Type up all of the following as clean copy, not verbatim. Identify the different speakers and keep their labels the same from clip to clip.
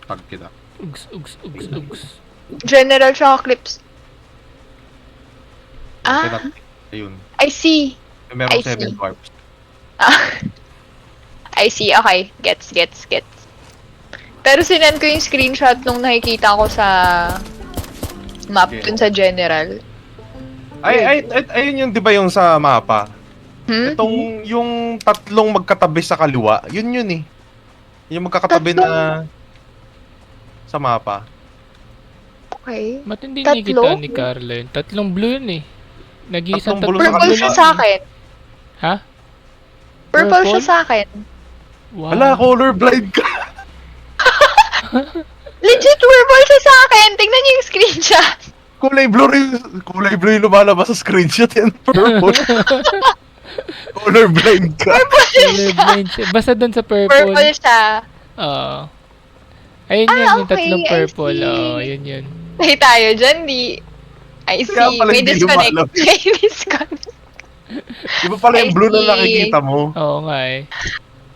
Speaker 1: Tag kita.
Speaker 2: Ugs.
Speaker 3: General tsaka clips. Ah,
Speaker 1: Ayun.
Speaker 3: I see.
Speaker 1: Merong
Speaker 3: I
Speaker 1: 7
Speaker 3: see.
Speaker 1: warps.
Speaker 3: I see. Okay. Gets. Pero sinend ko yung screenshot nung nakikita ko sa map
Speaker 1: Okay.
Speaker 3: dun sa general.
Speaker 1: Ayun yung 'di ba yung sa mapa? Itong yung tatlong magkatabi sa kaliwa, yun eh. Yung magkakatabi na sa mapa.
Speaker 3: Okay.
Speaker 2: Matindi
Speaker 3: Tatlo?
Speaker 2: nakikita ni Carlen. Tatlong blue yun eh. Nag-iisang
Speaker 1: Tatlong blue sa
Speaker 3: Purple
Speaker 1: kaliwa.
Speaker 3: siya sa akin.
Speaker 2: Ha?
Speaker 3: Purple siya sa akin.
Speaker 2: Wow.
Speaker 1: Hala, colorblind ka.
Speaker 3: Legit purple siya sa akin. Tingnan niyo yung screenshot.
Speaker 1: Kulay blue yung lumalabas sa screenshot yan. Purple. Colorblind ka.
Speaker 2: Colorblind siya. Basta dun sa purple.
Speaker 3: Purple siya.
Speaker 2: Oo. Ayun yun, yung
Speaker 3: okay,
Speaker 2: tatlong
Speaker 3: I
Speaker 2: purple.
Speaker 3: see.
Speaker 2: Oo, yun.
Speaker 3: Tayo tayo dyan, di. I see.
Speaker 1: Kaya pala
Speaker 3: May
Speaker 1: hindi
Speaker 3: disconnect.
Speaker 1: lumalabas.
Speaker 3: May disconnect.
Speaker 1: Iba pala yung
Speaker 3: I
Speaker 1: blue na
Speaker 3: see.
Speaker 1: nakikita mo.
Speaker 2: Oo nga eh.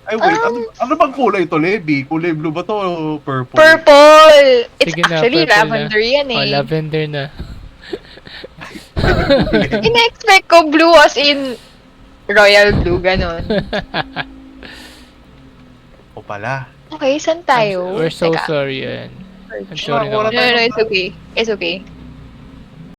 Speaker 1: Ay wait, ano bang kulay to, Levi? Kulay blue ba to o purple?
Speaker 3: Purple! It's
Speaker 2: Sige na,
Speaker 3: actually
Speaker 2: purple na.
Speaker 3: lavender yan
Speaker 2: Oh,
Speaker 3: eh.
Speaker 2: lavender na.
Speaker 3: In-expect ko blue as in royal blue, ganon.
Speaker 1: O pala.
Speaker 3: Okay, saan tayo?
Speaker 2: We're so
Speaker 3: Teka.
Speaker 2: sorry yan. I'm sorry
Speaker 1: Wala
Speaker 2: naman.
Speaker 3: No, it's okay. It's okay.